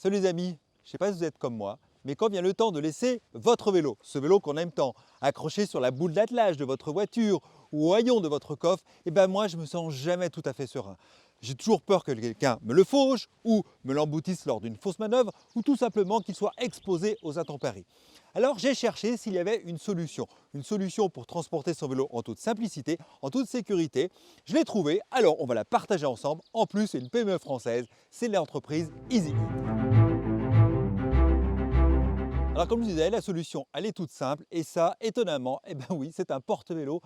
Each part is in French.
Salut les amis, je ne sais pas si vous êtes comme moi, mais quand vient le temps de laisser votre vélo, ce vélo qu'on aime tant, accroché sur la boule d'attelage de votre voiture ou au haillon de votre coffre, moi je me sens jamais tout à fait serein. J'ai toujours peur que quelqu'un me le fauche ou me l'emboutisse lors d'une fausse manœuvre ou tout simplement qu'il soit exposé aux intempéries. Alors j'ai cherché s'il y avait une solution pour transporter son vélo en toute simplicité, en toute sécurité. Je l'ai trouvée, alors on va la partager ensemble. En plus, c'est une PME française, c'est l'entreprise EasyGo. Alors comme je disais, la solution elle est toute simple et ça étonnamment, oui, c'est un porte-vélo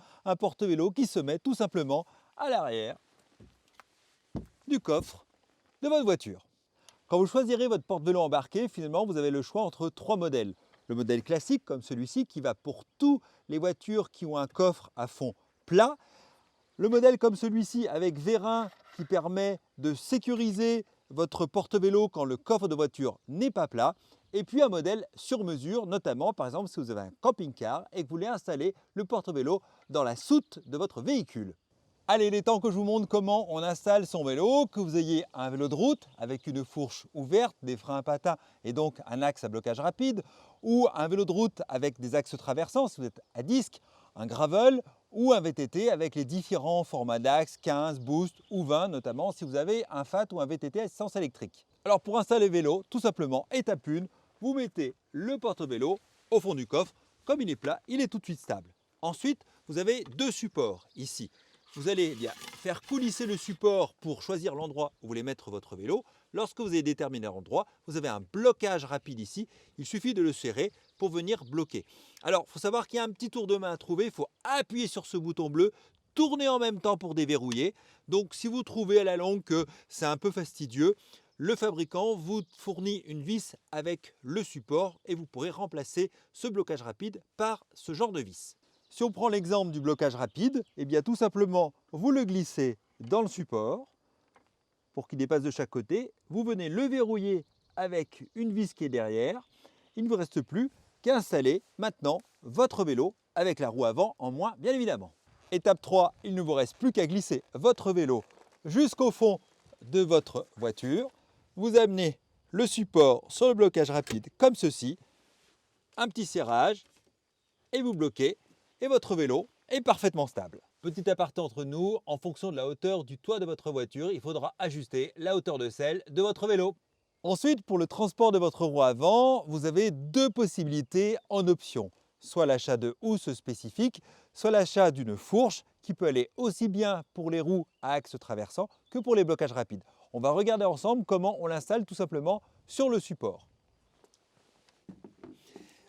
qui se met tout simplement à l'arrière du coffre de votre voiture. Quand vous choisirez votre porte-vélo embarqué, finalement vous avez le choix entre trois modèles. Le modèle classique comme celui-ci qui va pour toutes les voitures qui ont un coffre à fond plat. Le modèle comme celui-ci avec vérin qui permet de sécuriser votre porte-vélo quand le coffre de voiture n'est pas plat. Et puis un modèle sur mesure, notamment par exemple si vous avez un camping-car et que vous voulez installer le porte-vélo dans la soute de votre véhicule. Allez, il est temps que je vous montre comment on installe son vélo, que vous ayez un vélo de route avec une fourche ouverte, des freins à patins et donc un axe à blocage rapide, ou un vélo de route avec des axes traversants si vous êtes à disque, un gravel ou un VTT avec les différents formats d'axes 15, boost ou 20 notamment si vous avez un FAT ou un VTT à assistance électrique. Alors pour installer le vélo, tout simplement, étape 1, vous mettez le porte-vélo au fond du coffre. Comme il est plat, il est tout de suite stable. Ensuite, vous avez deux supports ici. Vous allez faire coulisser le support pour choisir l'endroit où vous voulez mettre votre vélo. Lorsque vous avez déterminé l'endroit, vous avez un blocage rapide ici. Il suffit de le serrer pour venir bloquer. Alors, il faut savoir qu'il y a un petit tour de main à trouver. Il faut appuyer sur ce bouton bleu, tourner en même temps pour déverrouiller. Donc, si vous trouvez à la longue que c'est un peu fastidieux, le fabricant vous fournit une vis avec le support et vous pourrez remplacer ce blocage rapide par ce genre de vis. Si on prend l'exemple du blocage rapide, tout simplement, vous le glissez dans le support pour qu'il dépasse de chaque côté. Vous venez le verrouiller avec une vis qui est derrière. Il ne vous reste plus qu'à installer maintenant votre vélo avec la roue avant en moins, bien évidemment. Étape 3, il ne vous reste plus qu'à glisser votre vélo jusqu'au fond de votre voiture. Vous amenez le support sur le blocage rapide comme ceci, un petit serrage et vous bloquez. Et votre vélo est parfaitement stable. Petit aparté entre nous, en fonction de la hauteur du toit de votre voiture, il faudra ajuster la hauteur de selle de votre vélo. Ensuite, pour le transport de votre roue avant, vous avez deux possibilités en option. Soit l'achat de housses spécifiques, soit l'achat d'une fourche qui peut aller aussi bien pour les roues à axe traversant que pour les blocages rapides. On va regarder ensemble comment on l'installe tout simplement sur le support.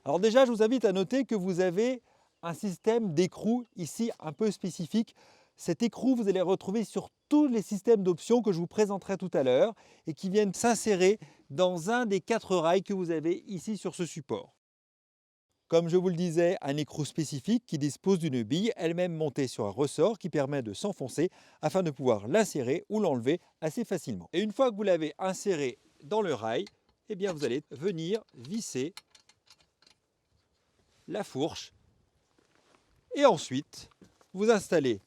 Alors déjà, je vous invite à noter que vous avez un système d'écrou ici un peu spécifique. Cet écrou, vous allez le retrouver sur tous les systèmes d'options que je vous présenterai tout à l'heure et qui viennent s'insérer dans un des 4 rails que vous avez ici sur ce support. Comme je vous le disais, un écrou spécifique qui dispose d'une bille elle-même montée sur un ressort qui permet de s'enfoncer afin de pouvoir l'insérer ou l'enlever assez facilement. Et une fois que vous l'avez inséré dans le rail, vous allez venir visser la fourche. Et ensuite, vous installez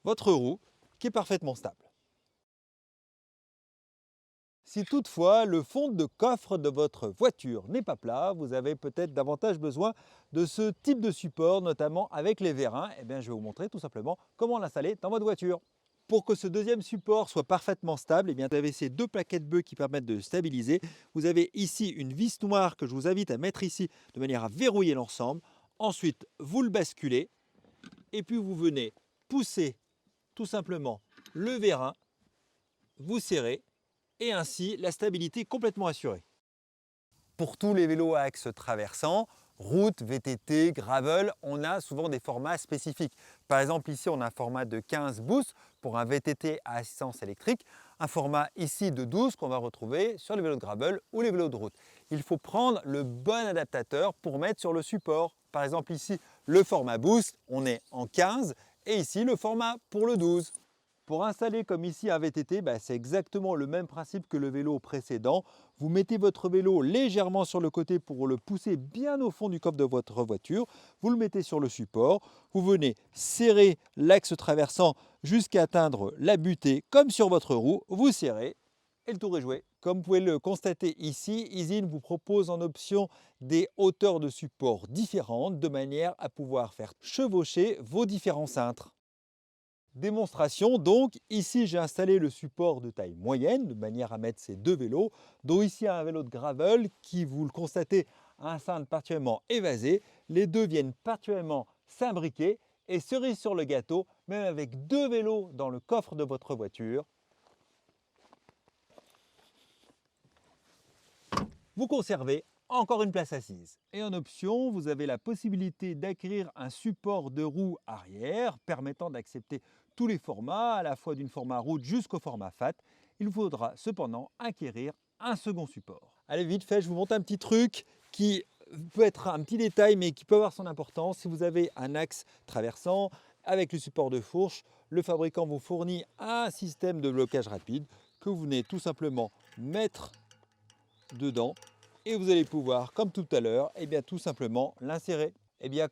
votre roue qui est parfaitement stable. Si toutefois le fond de coffre de votre voiture n'est pas plat, vous avez peut-être davantage besoin de ce type de support, notamment avec les vérins. Je vais vous montrer tout simplement comment l'installer dans votre voiture. Pour que ce deuxième support soit parfaitement stable, vous avez ces deux plaquettes bleues qui permettent de stabiliser. Vous avez ici une vis noire que je vous invite à mettre ici de manière à verrouiller l'ensemble. Ensuite, vous le basculez et puis vous venez pousser tout simplement le vérin, vous serrez et ainsi la stabilité est complètement assurée. Pour tous les vélos à axe traversant, route, VTT, gravel, on a souvent des formats spécifiques. Par exemple, ici, on a un format de 15 boost pour un VTT à assistance électrique, un format ici de 12 qu'on va retrouver sur les vélos de gravel ou les vélos de route. Il faut prendre le bon adaptateur pour mettre sur le support. Par exemple, ici, le format boost, on est en 15 et ici, le format pour le 12. Pour installer comme ici un VTT, c'est exactement le même principe que le vélo précédent. Vous mettez votre vélo légèrement sur le côté pour le pousser bien au fond du coffre de votre voiture. Vous le mettez sur le support. Vous venez serrer l'axe traversant jusqu'à atteindre la butée comme sur votre roue. Vous serrez et le tour est joué. Comme vous pouvez le constater ici, EasyIn vous propose en option des hauteurs de support différentes de manière à pouvoir faire chevaucher vos différents cintres. Démonstration donc, ici j'ai installé le support de taille moyenne de manière à mettre ces deux vélos, dont ici un vélo de gravel qui, vous le constatez, a un cintre particulièrement évasé. Les deux viennent particulièrement s'imbriquer et cerise sur le gâteau, même avec deux vélos dans le coffre de votre voiture, vous conservez encore une place assise. Et en option, vous avez la possibilité d'acquérir un support de roue arrière permettant d'accepter tous les formats, à la fois d'une format route jusqu'au format fat. Il faudra cependant acquérir un second support. Allez, vite fait, je vous montre un petit truc qui peut être un petit détail mais qui peut avoir son importance. Si vous avez un axe traversant avec le support de fourche, le fabricant vous fournit un système de blocage rapide que vous venez tout simplement mettre dedans et vous allez pouvoir, comme tout à l'heure, tout simplement l'insérer.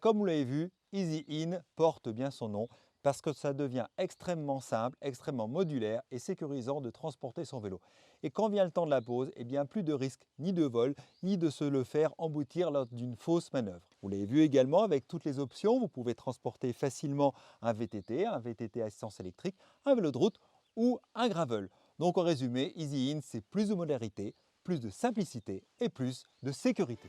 Comme vous l'avez vu, EasyIn porte bien son nom parce que ça devient extrêmement simple, extrêmement modulaire et sécurisant de transporter son vélo. Et quand vient le temps de la pose, plus de risque ni de vol, ni de se le faire emboutir lors d'une fausse manœuvre. Vous l'avez vu également avec toutes les options, vous pouvez transporter facilement un VTT à assistance électrique, un vélo de route ou un gravel. Donc en résumé, EasyIn, c'est plus de modularité, plus de simplicité et plus de sécurité.